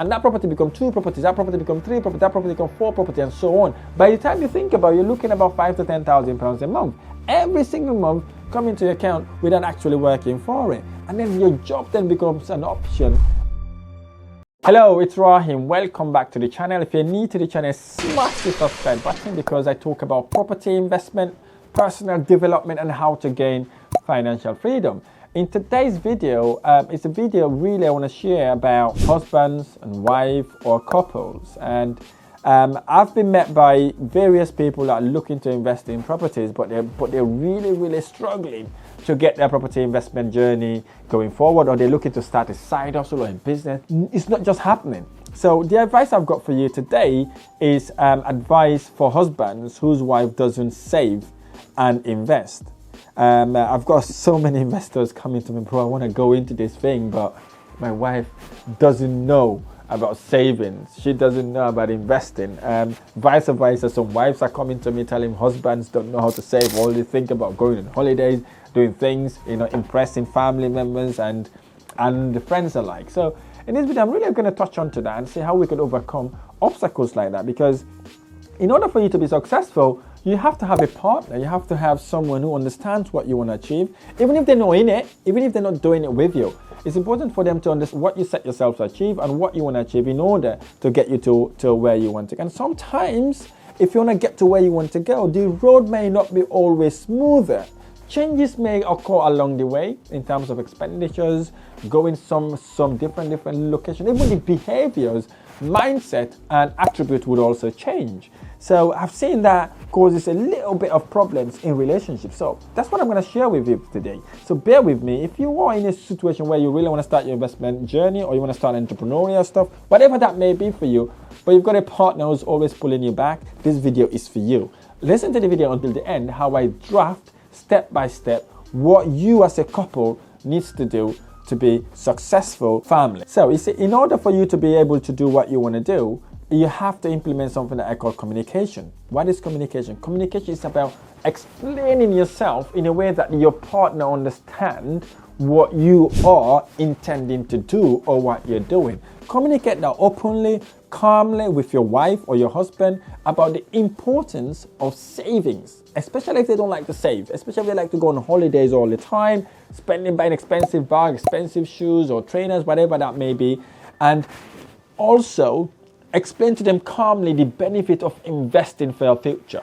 and that property become 2 properties, that property become 3 properties, that property become 4 properties, and so on. By the time you think about it, you're looking about £5,000 to £10,000 a month. Every single month coming to your account without actually working for it. And then your job then becomes an option. Hello, it's Rahim. Welcome back to the channel. If you're new to the channel, smash the subscribe button because I talk about property investment, personal development, and how to gain financial freedom. In today's video, it's a video really I want to share about husbands and wives or couples. And I've been met by various people that are looking to invest in properties, but they're really struggling to get their property investment journey going forward, or they're looking to start a side hustle or a business. It's not just happening. So the advice I've got for you today is advice for husbands whose wife doesn't save and invest. I've got so many investors coming to me, bro, I want to go into this thing, but my wife doesn't know about savings. She doesn't know about investing. Vice versa, some wives are coming to me telling husbands don't know how to save. All they think about going on holidays, doing things, impressing family members and the friends alike. So in this video, I'm really going to touch on to that and see how we could overcome obstacles like that. Because in order for you to be successful, you have to have a partner. You have to have someone who understands what you want to achieve. Even if they're not in it, even if they're not doing it with you, it's important for them to understand what you set yourself to achieve and what you want to achieve in order to get you to where you want to go. And sometimes, if you want to get to where you want to go, the road may not be always smoother. Changes may occur along the way in terms of expenditures, going some different locations. Even the behaviors, mindset, and attributes would also change. So I've seen that causes a little bit of problems in relationships. So that's what I'm going to share with you today. So bear with me. If you are in a situation where you really want to start your investment journey, or you want to start entrepreneurial stuff, whatever that may be for you, but you've got a partner who's always pulling you back, this video is for you. Listen to the video until the end, how I draft step by step what you as a couple needs to do to be successful family. So you see, in order for you to be able to do what you want to do, you have to implement something that I call communication. What is communication? Communication is about explaining yourself in a way that your partner understands what you are intending to do or what you're doing. Communicate that openly, calmly with your wife or your husband about the importance of savings, especially if they don't like to save, especially if they like to go on holidays all the time, buying expensive bags, expensive shoes or trainers, whatever that may be. And also explain to them calmly the benefit of investing for your future.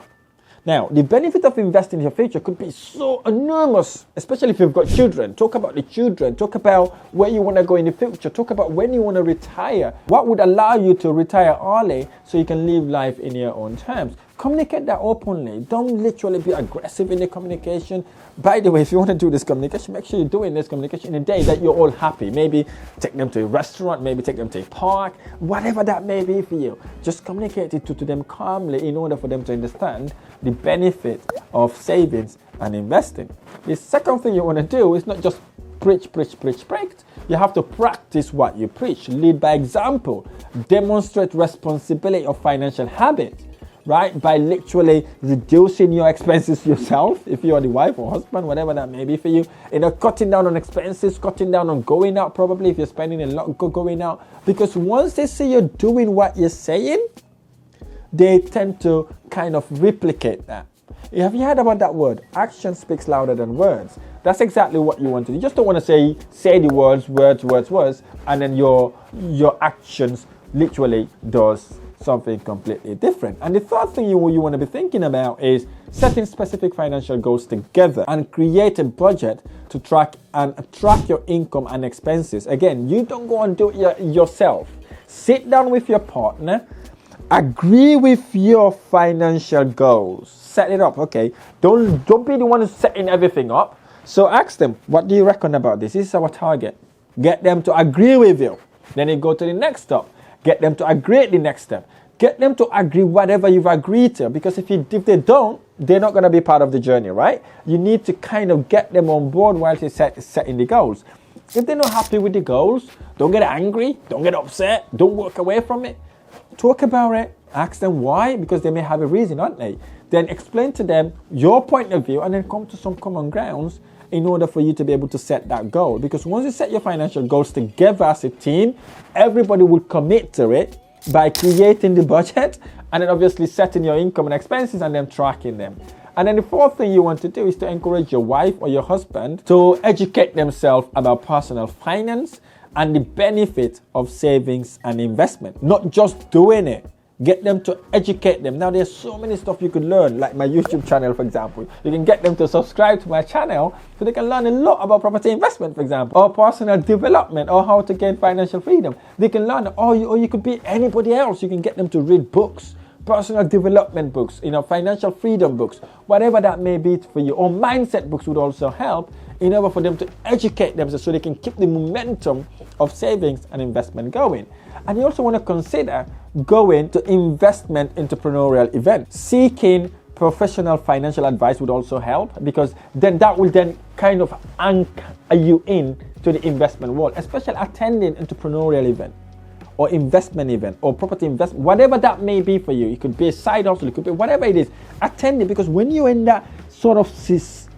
Now, the benefit of investing in your future could be so enormous, especially if you've got children. Talk about the children. Talk about where you want to go in the future. Talk about when you want to retire. What would allow you to retire early so you can live life in your own terms. Communicate that openly. Don't literally be aggressive in the communication. By the way, if you want to do this communication, make sure you're doing this communication in a day that you're all happy. Maybe take them to a restaurant, maybe take them to a park, whatever that may be for you. Just communicate it to them calmly in order for them to understand the benefit of savings and investing. The second thing you want to do is not just preach. You have to practice what you preach. Lead by example. Demonstrate responsibility of financial habits. Right? By literally reducing your expenses yourself, if you're the wife or husband, whatever that may be for you. Cutting down on expenses, cutting down on going out, probably if you're spending a lot going out. Because once they see you're doing what you're saying, they tend to kind of replicate that. Have you heard about that word? Action speaks louder than words. That's exactly what you want to do. You just don't want to say the words, and then your actions literally does something completely different. And the third thing you want to be thinking about is setting specific financial goals together and create a budget to track your income and expenses. Again, you don't go and do it yourself. Sit down with your partner, agree with your financial goals, set it up. Okay, don't be the one who's setting everything up. So ask them, what do you reckon about this? This is our target. Get them to agree with you. Then you go to the next step. Get them to agree at the next step. Get them to agree whatever you've agreed to. Because if they don't, they're not going to be part of the journey, right? You need to kind of get them on board while you're setting the goals. If they're not happy with the goals, don't get angry, don't get upset, don't walk away from it. Talk about it. Ask them why, because they may have a reason, aren't they? Then explain to them your point of view and then come to some common grounds in order for you to be able to set that goal. Because once you set your financial goals together as a team, everybody will commit to it by creating the budget and then obviously setting your income and expenses and then tracking them. And then the fourth thing you want to do is to encourage your wife or your husband to educate themselves about personal finance and the benefit of savings and investment. Not just doing it. Get them to educate them. Now there's so many stuff you could learn, like my YouTube channel, for example. You can get them to subscribe to my channel so they can learn a lot about property investment, for example, or personal development, or how to gain financial freedom. They can learn, or you could be anybody else. You can get them to read books, personal development books, financial freedom books, whatever that may be for you, or mindset books would also help in order for them to educate themselves so they can keep the momentum of savings and investment going. And you also want to consider going to investment entrepreneurial events. Seeking professional financial advice would also help, because then that will then kind of anchor you in to the investment world, especially attending entrepreneurial event or investment event or property investment, whatever that may be for you. It could be a side hustle, it could be whatever it is. Attend it, because when you're in that sort of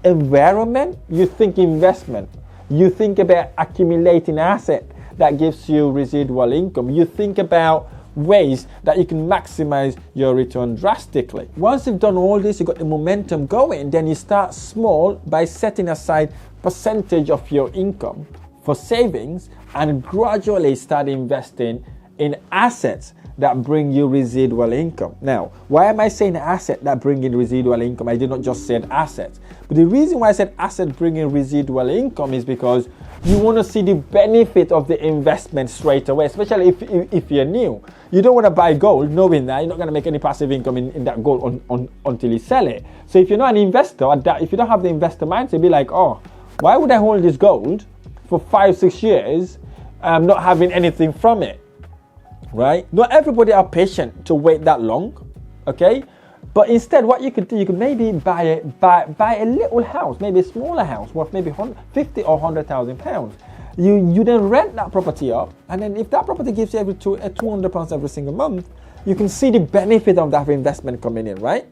environment, you think investment, you think about accumulating asset that gives you residual income. You think about ways that you can maximize your return drastically. Once you've done all this, you got the momentum going, then you start small by setting aside percentage of your income for savings and gradually start investing in assets that bring you residual income. Now, why am I saying asset that bring in residual income? I did not just say assets. But the reason why I said asset bringing residual income is because you want to see the benefit of the investment straight away, especially if you're new. You don't want to buy gold knowing that you're not going to make any passive income in that gold until you sell it. So if you're not an investor, if you don't have the investor mindset, be like, oh, why would I hold this gold for 5-6 years not having anything from it? Right? Not everybody are patient to wait that long, okay? But instead, what you could do, you could maybe buy a little house, maybe a smaller house worth maybe 50 or 100,000 pounds. You then rent that property up, and then if that property gives you 200 pounds every single month, you can see the benefit of that investment coming in, right?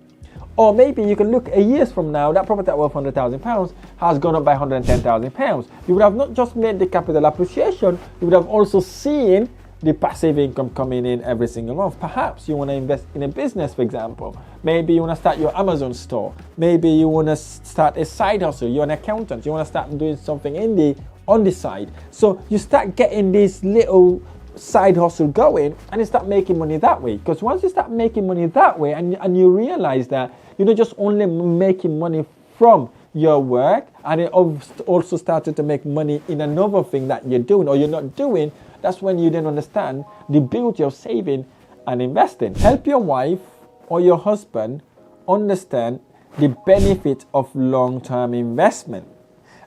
Or maybe you can look a years from now, that property that worth 100,000 pounds has gone up by 110,000 pounds. You would have not just made the capital appreciation, you would have also seen the passive income coming in every single month. Perhaps you want to invest in a business, for example. Maybe you want to start your Amazon store. Maybe you want to start a side hustle. You're an accountant. You want to start doing something on the side. So you start getting this little side hustle going and you start making money that way. Because once you start making money that way and you realize that you're not just only making money from your work, and it also started to make money in another thing that you're doing or you're not doing, that's when you then understand the beauty of saving and investing. Help your wife or your husband understand the benefit of long-term investment.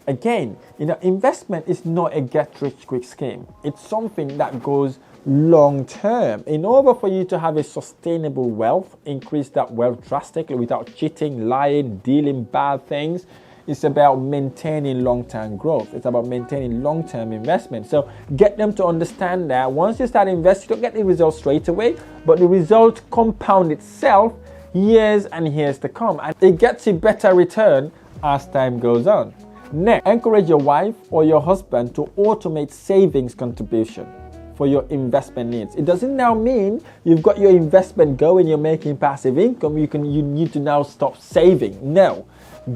Again, investment is not a get-rich-quick scheme. It's something that goes long-term. In order for you to have a sustainable wealth, increase that wealth drastically without cheating, lying, dealing bad things, it's about maintaining long-term growth. It's about maintaining long-term investment. So get them to understand that once you start investing, you don't get the results straight away, but the result compound itself years and years to come. And it gets a better return as time goes on. Next, encourage your wife or your husband to automate savings contribution for your investment needs. It doesn't now mean you've got your investment going, you're making passive income, you need to now stop saving. No.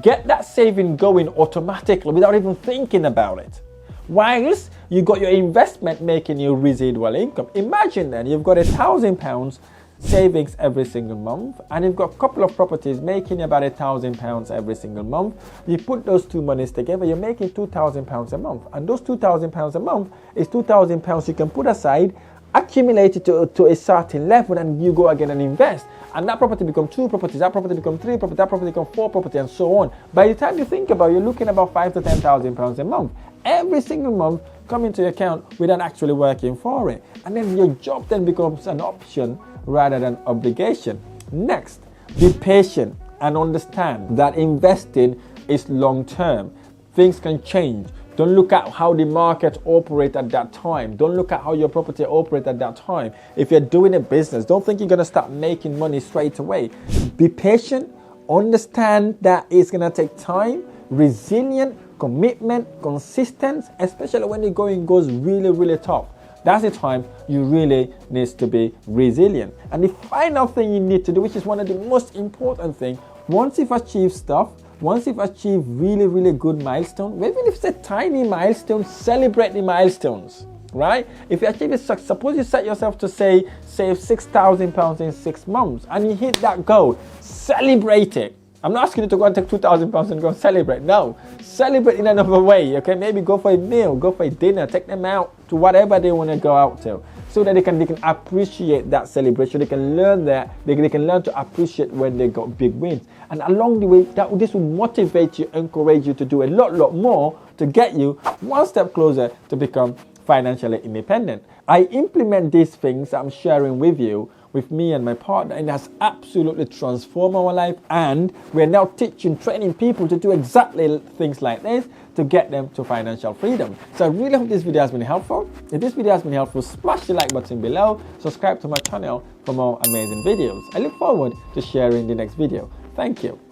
Get that saving going automatically without even thinking about it. Whilst you got your investment making you residual income. Imagine then you've got £1,000 savings every single month and you've got a couple of properties making about £1,000 every single month. You put those two monies together, you're making £2,000 a month. And those £2,000 a month is £2,000 you can put aside, accumulate it to a certain level, and you go again and invest. And that property becomes 2 properties, that property becomes 3 properties, that property becomes 4 properties, and so on. By the time you think about it, you're looking about £5,000 to £10,000 a month. Every single month coming to your account without actually working for it. And then your job then becomes an option rather than obligation. Next, be patient and understand that investing is long term. Things can change. Don't look at how the market operates at that time. Don't look at how your property operates at that time. If you're doing a business, don't think you're going to start making money straight away. Be patient. Understand that it's going to take time. Resilient. commitment, consistency, especially when the going goes really, really tough. That's the time you really need to be resilient. And the final thing you need to do, which is one of the most important things, once you've achieved stuff, once you've achieved really, really good milestones, even if it's a tiny milestone, celebrate the milestones, right? If you achieve it, suppose you set yourself to save £6,000 in 6 months and you hit that goal, celebrate it. I'm not asking you to go and take £2,000 and go and celebrate. No, celebrate in another way, okay? Maybe go for a meal, go for a dinner, take them out to whatever they want to go out to, so that they can appreciate that celebration. They can learn that, they can learn to appreciate when they got big wins. And along the way, this will motivate you, encourage you to do a lot more to get you one step closer to become financially independent. I implement these things I'm sharing with you, with me and my partner, and it has absolutely transformed our life, and we're now training people to do exactly things like this to get them to financial freedom. So I really hope this video has been helpful. If this video has been helpful, smash the like button below, subscribe to my channel for more amazing videos. I look forward to sharing the next video. Thank you.